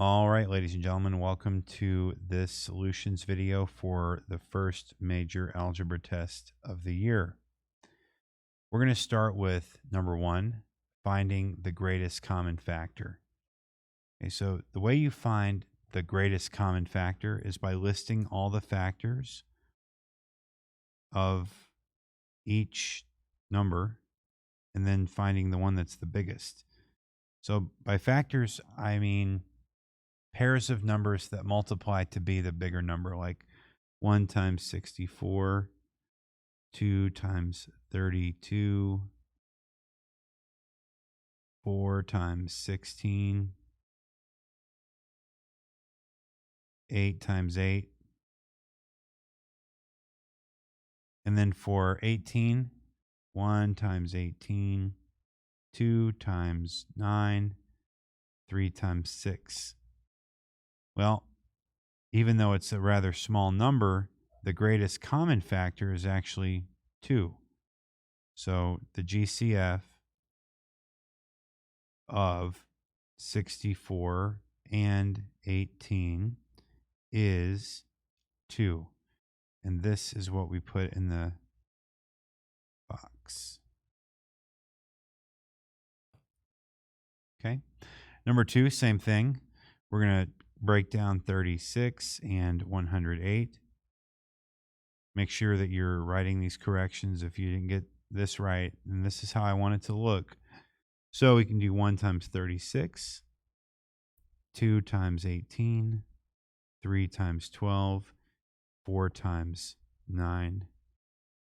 All right, ladies and gentlemen, welcome to this solutions video for the first major algebra test of the year. We're going to start with number one, finding the greatest common factor. Okay, so the way you find the greatest common factor is by listing all the factors of each number and then finding the one that's the biggest. So by factors, I mean pairs of numbers that multiply to be the bigger number, like 1 times 64, 2 times 32, 4 times 16, 8 times 8. And then for 18, 1 times 18, 2 times 9, 3 times 6. Well, even though it's a rather small number, the greatest common factor is actually 2. So the GCF of 64 and 18 is 2. And this is what we put in the box. Okay. Number 2, same thing. We're going to break down 36 and 108. Make sure that you're writing these corrections. If you didn't get this right, and this is how I want it to look. So we can do 1 times 36, 2 times 18, 3 times 12, 4 times 9,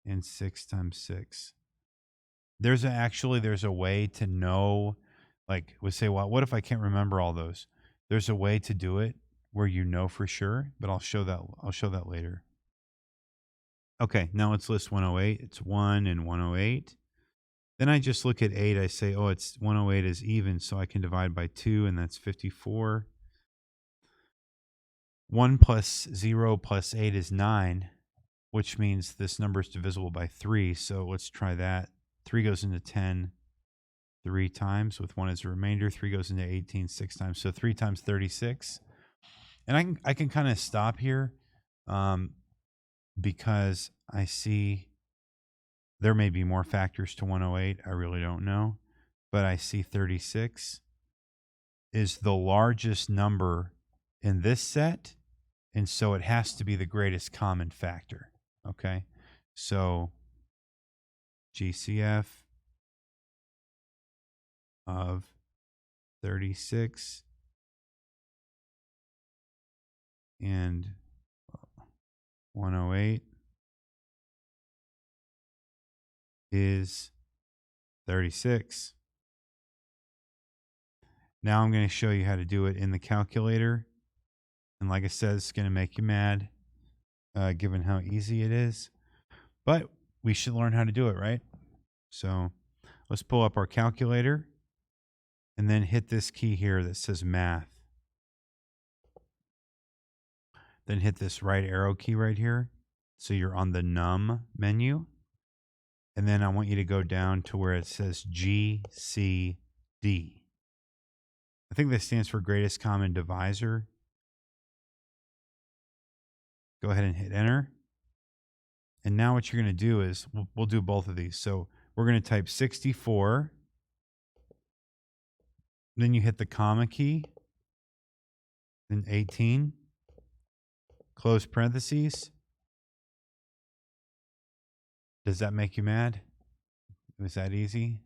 and 6 times 6. There's a way to know, like, we say, well, what if I can't remember all those? There's a way to do it where you know for sure, but I'll show that later. Okay, now let's list 108. It's 1 and 108. Then I just look at 8. I say, oh, it's 108 is even, so I can divide by 2, and that's 54. 1 plus 0 plus 8 is 9, which means this number is divisible by 3. So let's try that. 3 goes into 10 3 times, with 1 as a remainder. 3 goes into 18 6 times. So 3 times 36. And I can kind of stop here because I see there may be more factors to 108. I really don't know. But I see 36 is the largest number in this set. And so it has to be the greatest common factor. Okay. So GCF of 36 and 108 is 36. Now I'm going to show you how to do it in the calculator. And like I said, it's going to make you mad, given how easy it is. But we should learn how to do it, right? So let's pull up our calculator and then hit this key here that says math. Then hit this right arrow key right here. So you're on the num menu. And then I want you to go down to where it says GCD. I think this stands for greatest common divisor. Go ahead and hit enter. And now what you're going to do is we'll do both of these. So we're going to type 64. Then you hit the comma key. Then 18. Close parentheses. Does that make you mad? Was that easy?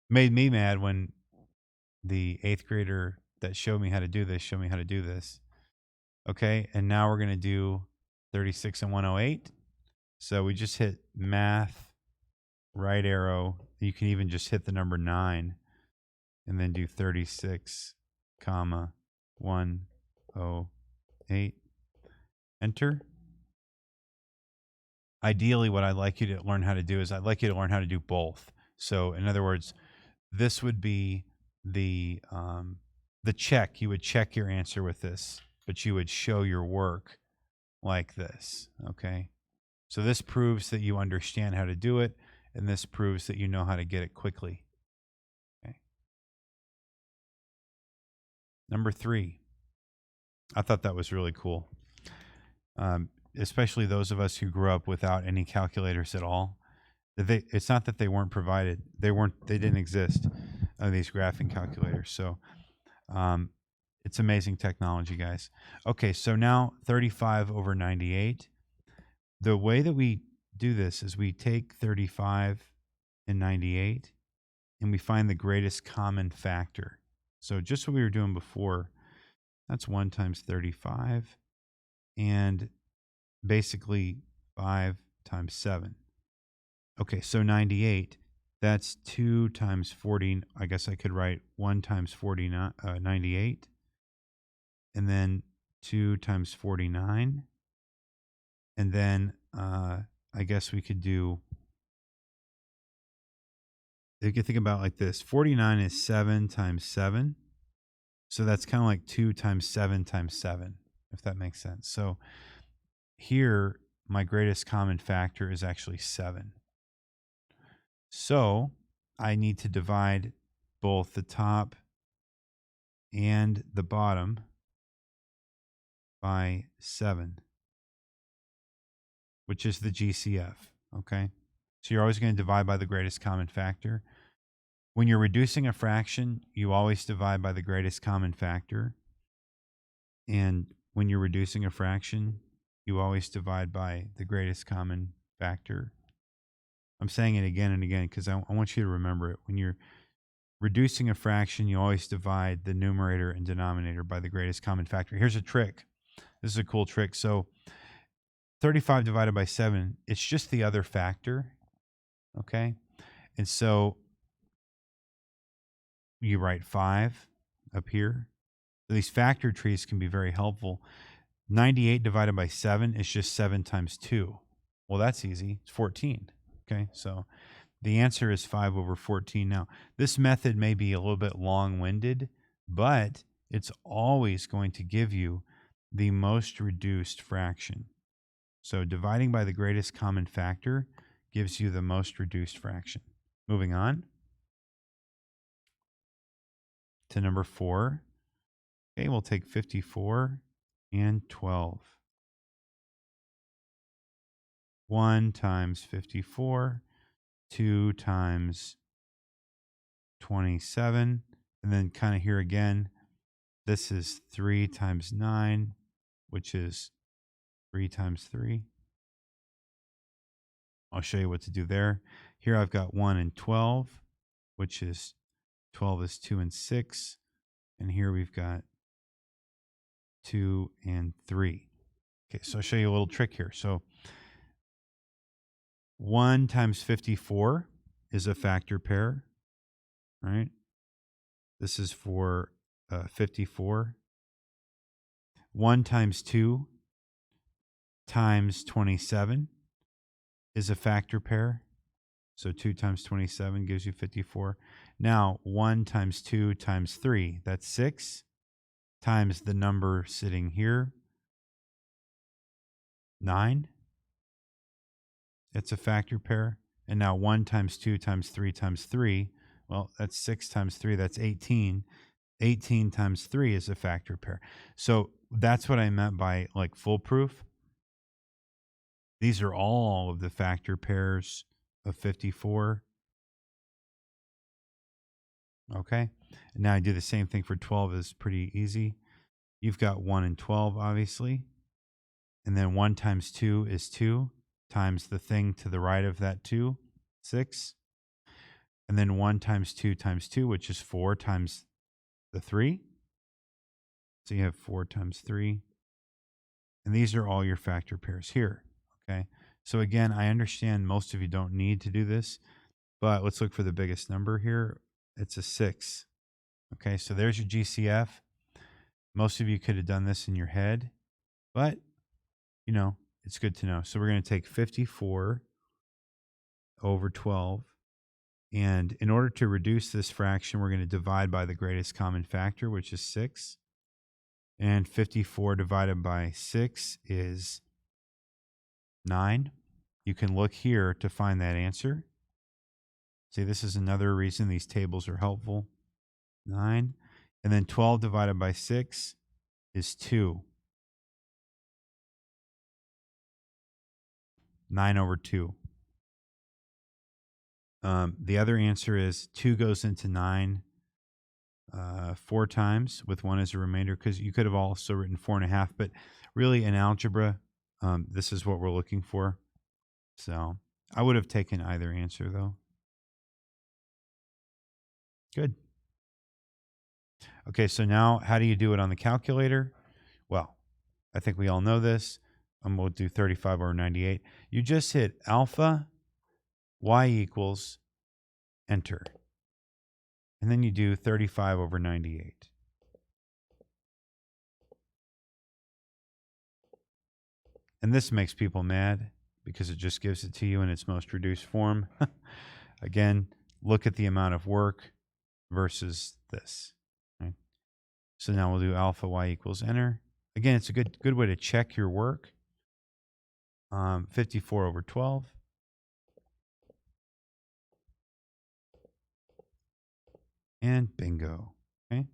Made me mad when the 8th grader that showed me how to do this. Okay, and now we're going to do 36 and 108. So we just hit math, right arrow. You can even just hit the number 9 and then do 36, comma, 108. Enter. Ideally, what I'd like you to learn how to do is I'd like you to learn how to do both. So in other words, this would be the check. You would check your answer with this, but you would show your work like this. Okay. So this proves that you understand how to do it, and this proves that you know how to get it quickly. Okay. Number 3. I thought that was really cool. Especially those of us who grew up without any calculators at all. It's not that they weren't provided. They didn't exist, these graphing calculators. So it's amazing technology, guys. Okay, so now 35 over 98. The way that we do this is we take 35 and 98 and we find the greatest common factor. So just what we were doing before, that's 1 times 35 and basically 5 times 7. Okay, so 98, that's 2 times 40. I guess I could write 1 times 98, and then 2 times 49. And then I guess we could do, you could think about it like this. 49 is 7 times 7. So that's kind of like 2 times 7 times 7, if that makes sense. So here, my greatest common factor is actually 7. So I need to divide both the top and the bottom by 7, which is the GCF, okay? So you're always going to divide by the greatest common factor. When you're reducing a fraction, you always divide by the greatest common factor. And when you're reducing a fraction, you always divide by the greatest common factor. I'm saying it again and again because I want you to remember it. When you're reducing a fraction, you always divide the numerator and denominator by the greatest common factor. Here's a trick. This is a cool trick. So 35 divided by 7, it's just the other factor, okay? And so you write 5 up here. So these factor trees can be very helpful. 98 divided by 7 is just 7 times 2. Well, that's easy. It's 14, okay? So the answer is 5 over 14. Now, this method may be a little bit long-winded, but it's always going to give you the most reduced fraction. So dividing by the greatest common factor gives you the most reduced fraction. Moving on to number 4. Okay, we'll take 54 and 12. 1 times 54, 2 times 27, and then kind of here again, this is 3 times 9, which is 3 times 3. I'll show you what to do there. Here I've got 1 and 12, which is 12 is 2 and 6. And here we've got 2 and 3. Okay, so I'll show you a little trick here. So 1 times 54 is a factor pair, right? This is for 54. 1 times 2 times 27 is a factor pair. So 2 times 27 gives you 54. Now 1 times 2 times 3, that's 6, times the number sitting here, 9. It's a factor pair. And now 1 times 2 times 3 times 3, well, that's 6 times 3, that's 18. 18 times 3 is a factor pair. So that's what I meant by like foolproof. These are all of the factor pairs of 54. Okay. And now I do the same thing for 12 is pretty easy. You've got 1 and 12, obviously. And then 1 times 2 is 2 times the thing to the right of that 2, 6. And then 1 times 2 times 2, which is 4 times the 3. So you have 4 times 3. And these are all your factor pairs here. Okay. So again, I understand most of you don't need to do this, but let's look for the biggest number here. It's a 6. Okay. So there's your GCF. Most of you could have done this in your head, but you know, it's good to know. So we're going to take 54 over 12. And in order to reduce this fraction, we're going to divide by the greatest common factor, which is 6. And 54 divided by 6 is 9. You can look here to find that answer. See, this is another reason these tables are helpful. 9. And then 12 divided by 6 is 2. 9 over 2. The other answer is 2 goes into 9 4 times with 1 as a remainder, because you could have also written 4.5. But really in algebra, this is what we're looking for. So I would have taken either answer, though. Good. Okay, so now how do you do it on the calculator? Well, I think we all know this. We'll do 35 over 98. You just hit alpha, y equals, enter. And then you do 35 over 98. And this makes people mad because it just gives it to you in its most reduced form. Again, look at the amount of work versus this. Right? So now we'll do alpha y equals enter. Again, it's a good way to check your work. 54 over 12. And bingo. Okay.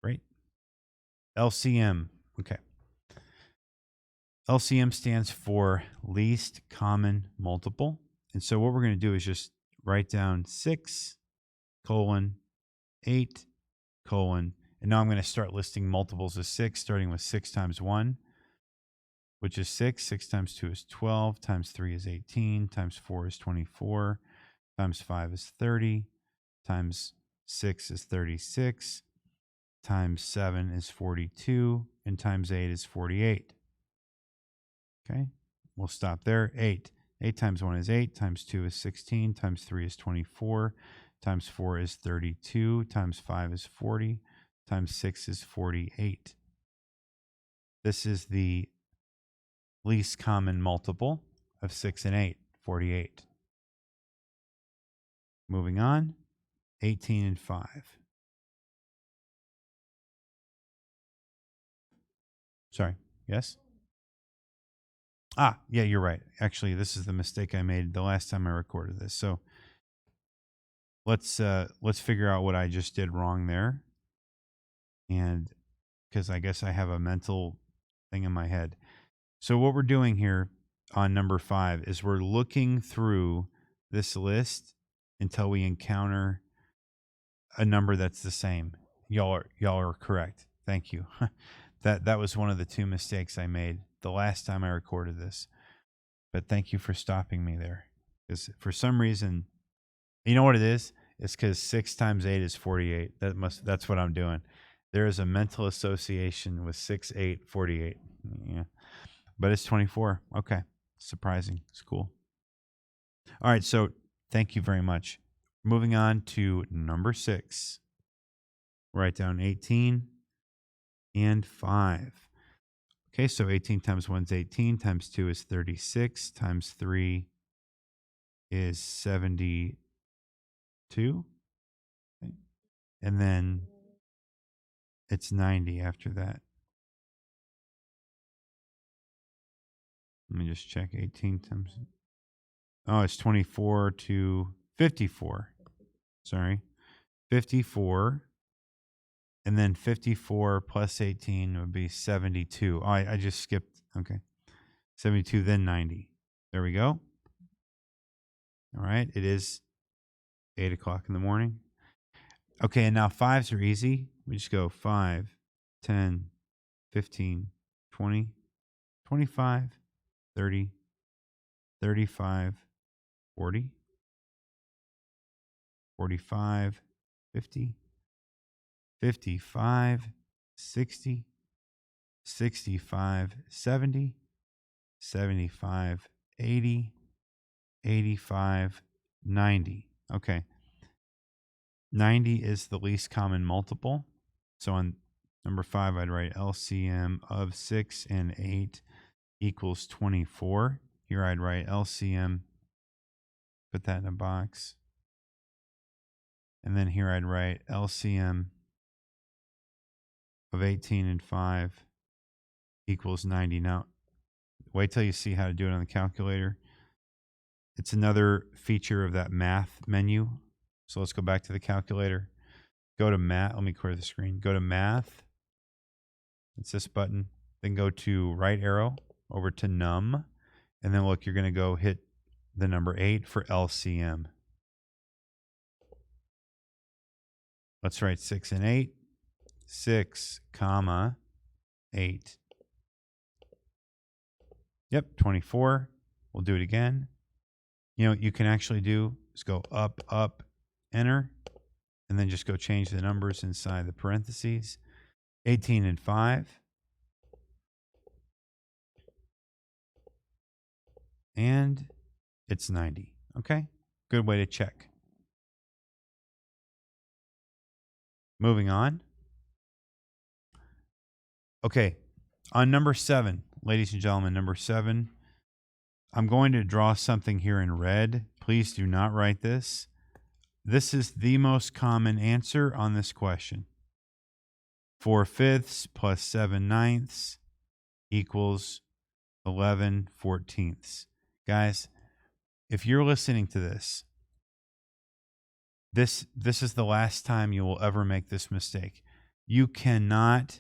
Great. LCM. Okay. LCM stands for least common multiple. And so what we're going to do is just write down 6 colon 8 colon. And now I'm going to start listing multiples of 6, starting with 6 times 1, which is 6. 6 times 2 is 12. Times 3 is 18. Times 4 is 24. Times 5 is 30. Times 6 is 36. Times 7 is 42. And times 8 is 48. Okay, we'll stop there. 8. 8 times 1 is 8. Times 2 is 16. Times 3 is 24. Times 4 is 32. Times 5 is 40. Times 6 is 48. This is the least common multiple of 6 and 8, 48. Moving on, 18 and 5. Sorry, yes? Yeah, you're right. Actually, this is the mistake I made the last time I recorded this. So let's figure out what I just did wrong there. And because I guess I have a mental thing in my head. So what we're doing here on number 5 is we're looking through this list until we encounter a number that's the same. Y'all are correct. Thank you. That was one of the 2 mistakes I made the last time I recorded this. But thank you for stopping me there. Because for some reason, you know what it is? It's because 6 times 8 is 48. That's what I'm doing. There is a mental association with 6, 8, 48. Yeah. But it's 24. Okay. Surprising. It's cool. All right. So thank you very much. Moving on to number 6. Write down 18 and 5. Okay. So 18 times 1 is 18. Times 2 is 36. Times 3 is 72. Okay. And then it's 90 after that. Let me just check. 18 times. Oh, it's 24 to 54. Sorry. 54. And then 54 plus 18 would be 72. Oh, I just skipped. Okay. 72, then 90. There we go. All right. It is 8 o'clock in the morning. Okay. And now 5s are easy. We just go 5, 10, 15, 20, 25, 30, 35, 40, 45, 50, 55, 60, 65, 70, 75, 80, 85, 90. Okay. 90 is the least common multiple. So on number 5, I'd write LCM of 6 and 8 equals 24. Here I'd write LCM, put that in a box. And then here I'd write LCM of 18 and 5 equals 90. Now, wait till you see how to do it on the calculator. It's another feature of that math menu. So let's go back to the calculator. go to math. Let me clear the screen. Go to math. It's this button. Then go to right arrow over to num. And then look, you're going to go hit the number 8 for LCM. Let's write 6 and 8. 6, comma, 8. Yep, 24. We'll do it again. You know what you can actually do is go up, up, enter, and then just go change the numbers inside the parentheses. 18 and 5. And it's 90. Okay? Good way to check. Moving on. Okay, on number 7, ladies and gentlemen, number 7, I'm going to draw something here in red. Please do not write this. This is the most common answer on this question. 4/5 plus 7/9 equals 11/14. Guys, if you're listening to this, this is the last time you will ever make this mistake. You cannot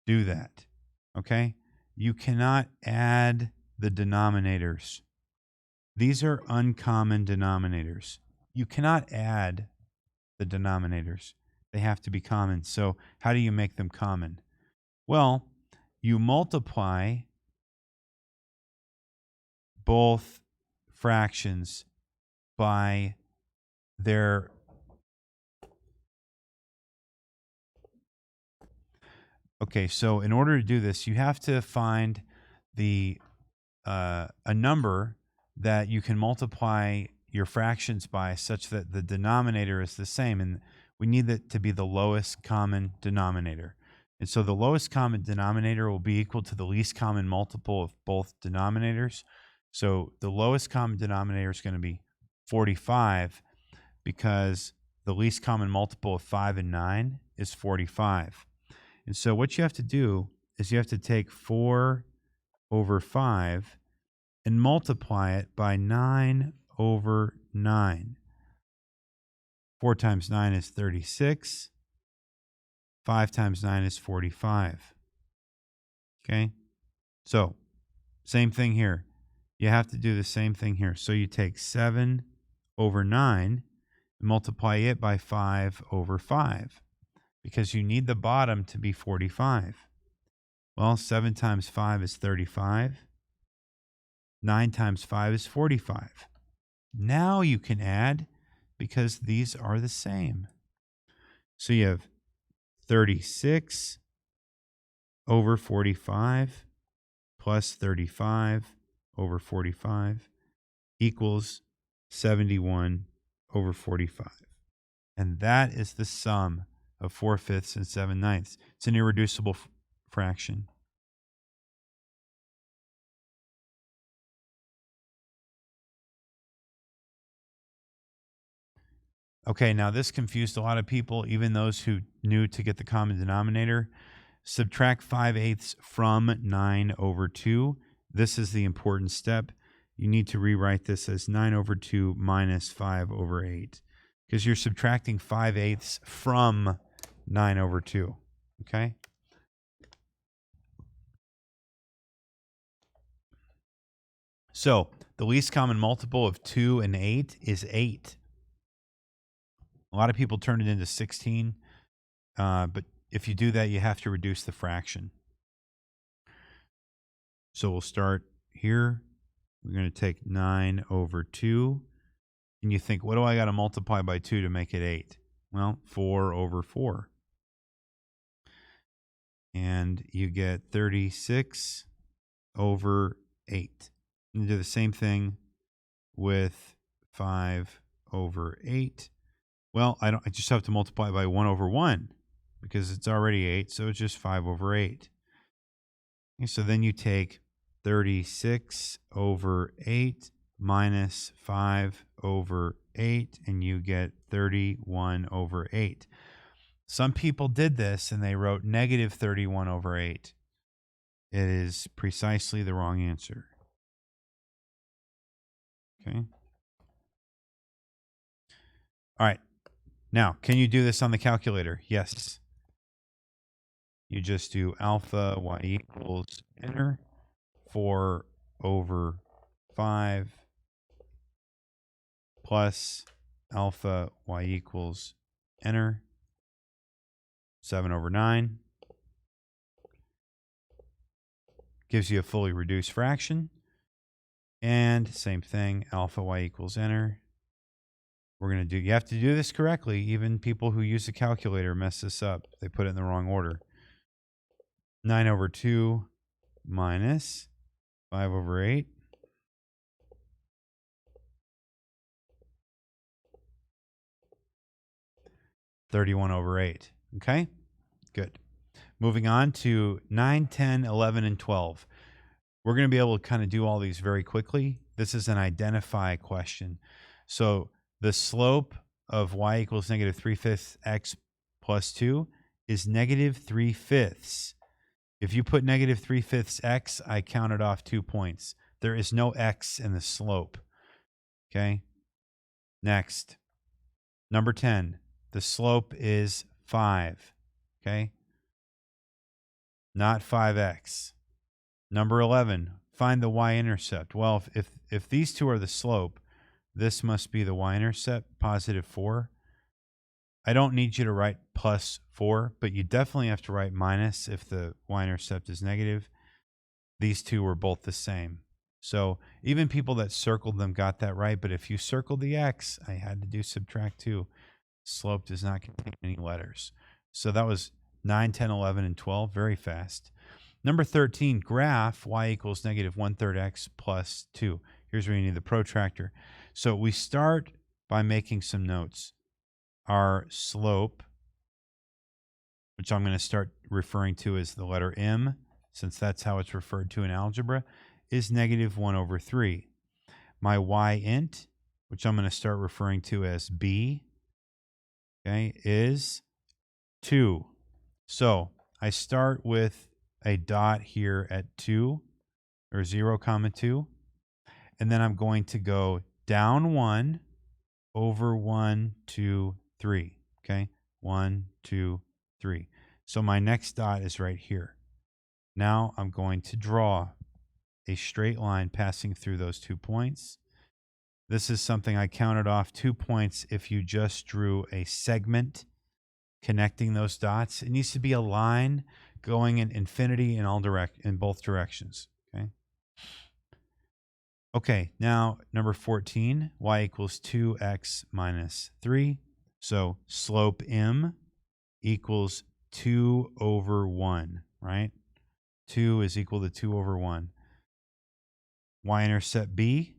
do that, okay? You cannot add the denominators. These are uncommon denominators. You cannot add the denominators. They have to be common. So how do you make them common? Well, you multiply both fractions by their Okay, so in order to do this, you have to find a number that you can multiply your fractions by such that the denominator is the same, and we need it to be the lowest common denominator. And so the lowest common denominator will be equal to the least common multiple of both denominators. So the lowest common denominator is going to be 45 because the least common multiple of 5 and 9 is 45. And so what you have to do is you have to take 4 over 5 and multiply it by 9 over 9. 4 times 9 is 36. 5 times 9 is 45. Okay? So, same thing here. You have to do the same thing here. So you take 7 over 9 and multiply it by 5 over 5 because you need the bottom to be 45. Well, 7 times 5 is 35. 9 times 5 is 45. Now you can add because these are the same. So you have 36 over 45 plus 35 over 45 equals 71 over 45. And that is the sum of 4/5 and 7/9. It's an irreducible fraction. Okay, now this confused a lot of people, even those who knew to get the common denominator. Subtract 5/8 from 9 over 2. This is the important step. You need to rewrite this as 9 over 2 minus 5 over 8 because you're subtracting 5/8 from 9 over 2. Okay? So the least common multiple of 2 and 8 is 8. A lot of people turn it into 16, but if you do that, you have to reduce the fraction. So we'll start here. We're going to take 9 over 2. And you think, what do I got to multiply by 2 to make it 8? Well, 4 over 4. And you get 36 over 8. And do the same thing with 5 over 8. Well, I just have to multiply by 1 over 1 because it's already 8, so it's just 5 over 8. Okay, so then you take 36 over 8 minus 5 over 8, and you get 31 over 8. Some people did this, and they wrote negative 31 over 8. It is precisely the wrong answer. Okay. All right. Now, can you do this on the calculator? Yes. You just do alpha y equals enter 4 over 5 plus alpha y equals enter 7 over 9. Gives you a fully reduced fraction. And same thing, alpha y equals enter. We're going to do, you have to do this correctly. Even people who use a calculator mess this up. They put it in the wrong order. 9 over 2 minus 5 over 8. $31 over 8. Okay, good. Moving on to 9, 10, 11, and 12. We're going to be able to kind of do all these very quickly. This is an identify question. So the slope of y equals negative 3/5 x plus 2 is negative 3/5. If you put negative 3/5 x, I counted off 2 points. There is no x in the slope. Okay. Next, number 10. The slope is 5. Okay. Not 5x. Number 11. Find the y-intercept. Well, if these two are the slope, this must be the y-intercept, positive 4. I don't need you to write plus 4, but you definitely have to write minus if the y-intercept is negative. These two were both the same. So even people that circled them got that right, but if you circled the x, I had to do subtract 2. Slope does not contain any letters. So that was 9, 10, 11, and 12, very fast. Number 13, graph y equals negative 1/3 x plus 2. Here's where you need the protractor. So we start by making some notes. Our slope, which I'm going to start referring to as the letter m, since that's how it's referred to in algebra, is negative 1 over 3. My y-int, which I'm going to start referring to as b, okay, is 2. So I start with a dot here at 2, or 0, 2, and then I'm going to go down 1 over 1, 2, 3. Okay, 1, 2, 3. So my next dot is right here. Now I'm going to draw a straight line passing through those 2 points. This is something I counted off 2 points if you just drew a segment connecting those dots. It needs to be a line going in infinity in both directions. Okay. Okay, now number 14, y equals 2x minus 3. So slope m equals 2 over 1, right? 2 is equal to 2 over 1. Y-intercept b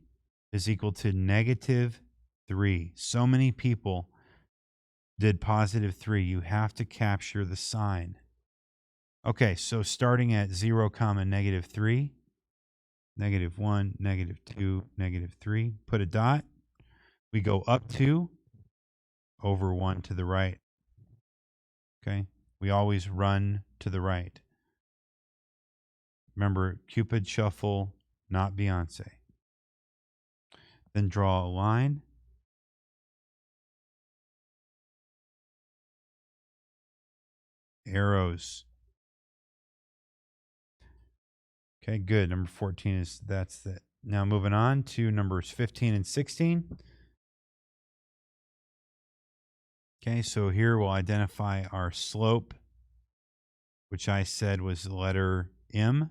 is equal to negative 3. So many people did positive 3. You have to capture the sign. Okay, so starting at 0, negative 3, negative 1, negative 2, negative 3, put a dot. We go up 2 over 1 to the right. Okay, we always run to the right. Remember, Cupid shuffle, not Beyonce. Then draw a line. Arrows. Okay, good. Number 14 is, that's it. Now moving on to numbers 15 and 16. Okay, so here we'll identify our slope, which I said was the letter M,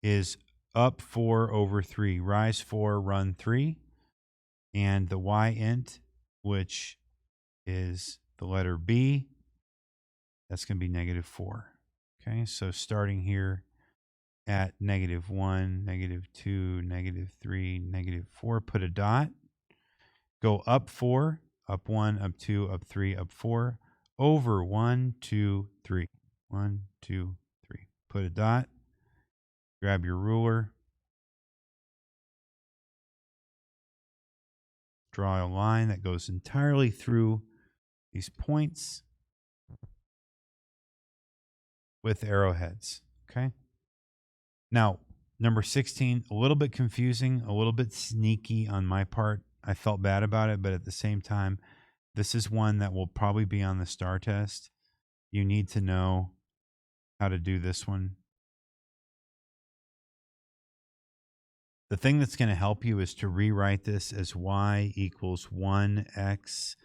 is up 4 over 3, rise 4, run 3. And the y-int, which is the letter B, that's going to be negative 4. Okay, so starting here at negative 1, negative 2, negative 3, negative 4, put a dot. Go up 4, up 1, up 2, up 3, up 4, over 1, 2, 3. 1, 2, 3. Put a dot. Grab your ruler. Draw a line that goes entirely through these points with arrowheads. Okay. Now, number 16, a little bit confusing, a little bit sneaky on my part. I felt bad about it, but at the same time, this is one that will probably be on the STAR test. You need to know how to do this one. The thing that's going to help you is to rewrite this as y equals 1x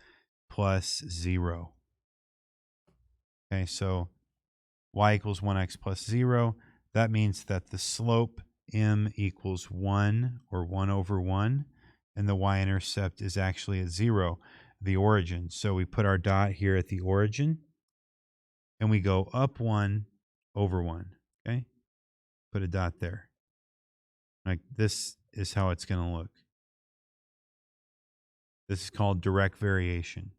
plus 0. Okay, so y equals 1x plus 0. That means that the slope m equals 1 or 1 over 1, and the y-intercept is actually at 0, the origin. So we put our dot here at the origin, and we go up 1 over 1, okay? Put a dot there. Like this is how it's going to look. This is called direct variation,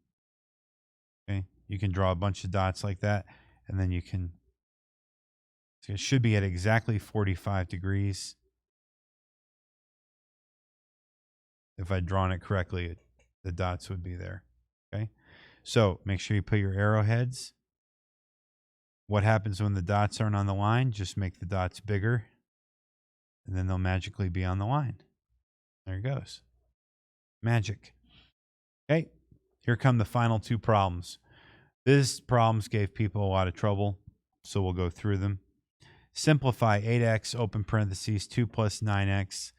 okay? You can draw a bunch of dots like that, and then you can, so it should be at exactly 45 degrees. If I'd drawn it correctly, the dots would be there, okay? So make sure you put your arrowheads. What happens when the dots aren't on the line? Just make the dots bigger, and then they'll magically be on the line. There it goes. Magic. Okay, here come the final two problems. These problems gave people a lot of trouble, so we'll go through them. Simplify 8x, open parentheses, 2 plus 9x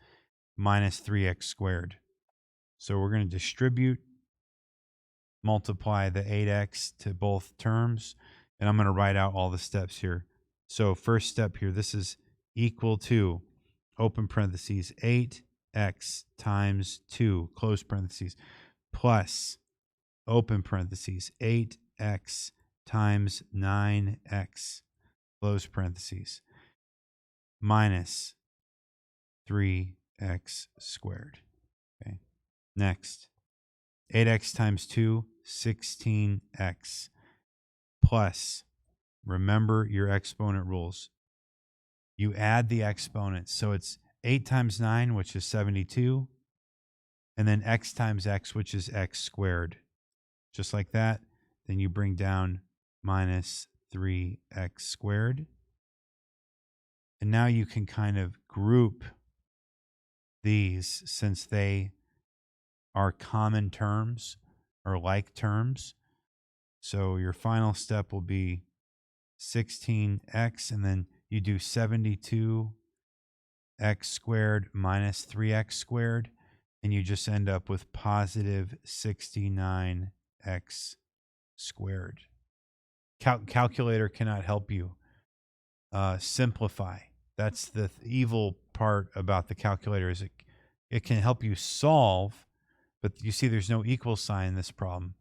minus 3x squared. So we're going to distribute, multiply the 8x to both terms, and I'm going to write out all the steps here. So first step here, this is equal to, open parentheses, 8x times 2, close parentheses, plus, open parentheses, 8x times 9x, close parentheses, minus 3x squared. Okay. Next, 8x times 2, 16x, plus, remember your exponent rules. You add the exponents. So it's 8 times 9, which is 72, and then x times x, which is x squared. Just like that. Then you bring down minus 3x squared. And now you can kind of group these since they are common terms or like terms. So your final step will be 16x, and then you do 72x squared minus 3x squared, and you just end up with positive 69x squared. Calculator cannot help you. Simplify. That's the evil part about the calculator, is it can help you solve, but you see there's no equal sign in this problem.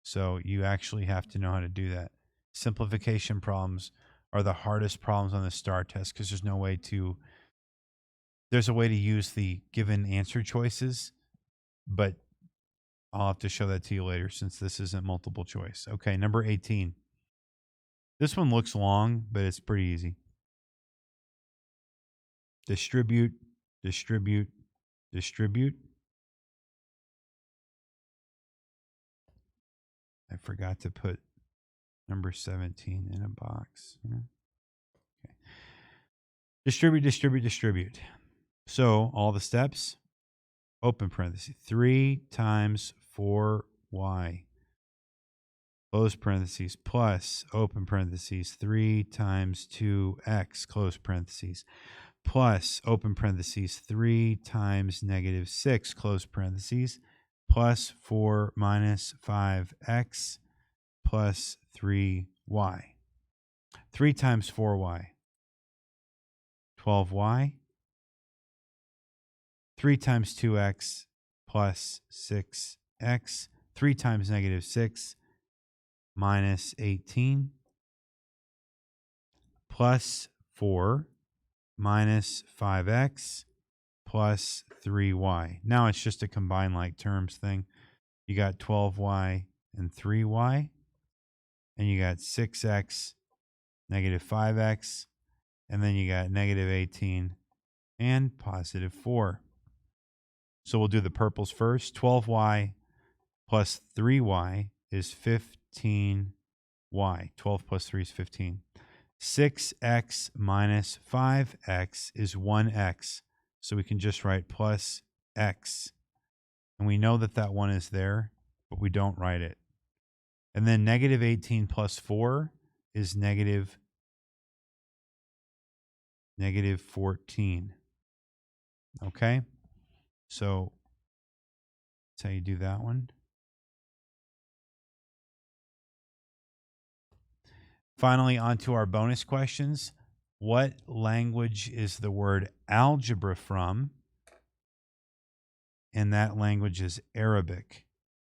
So you actually have to know how to do that. Simplification problems are the hardest problems on the STAR test because there's a way to use the given answer choices, but I'll have to show that to you later since this isn't multiple choice. Okay, number 18. This one looks long, but it's pretty easy. Distribute, distribute, distribute. I forgot to put number 17 in a box. Okay. Distribute, distribute, distribute. So all the steps, open parenthesis, 3 times 4y, close parentheses, plus, open parentheses, 3 times 2x, close parentheses, plus, open parentheses, 3 times negative 6, close parentheses, plus 4 minus 5x, plus 3y. 3 times 4y, 12y. 3 times 2x plus 6x. 3 times negative 6 minus 18, plus 4 minus 5x plus 3y. Now it's just a combine like terms thing. You got 12y and 3y, and you got 6x, negative 5x, and then you got negative 18 and positive 4. So we'll do the purples first. 12y plus 3y is 15y. 12 plus 3 is 15. 6x minus 5x is 1x. So we can just write plus x. And we know that that 1 is there, but we don't write it. And then negative 18 plus 4 is negative 14. Okay? So that's how you do that one. Finally, on to our bonus questions. What language is the word algebra from? And that language is Arabic.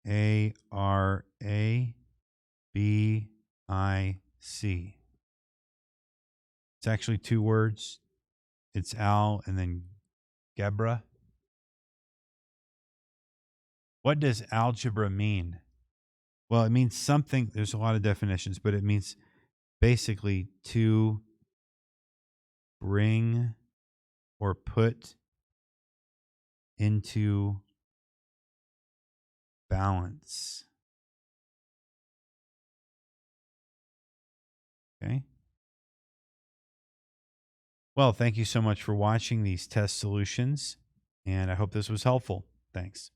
Arabic. It's actually 2 words. It's al and then gebra. What does algebra mean? Well, it means something. There's a lot of definitions, but it means basically to bring or put into balance. Okay. Well, thank you so much for watching these test solutions, and I hope this was helpful. Thanks.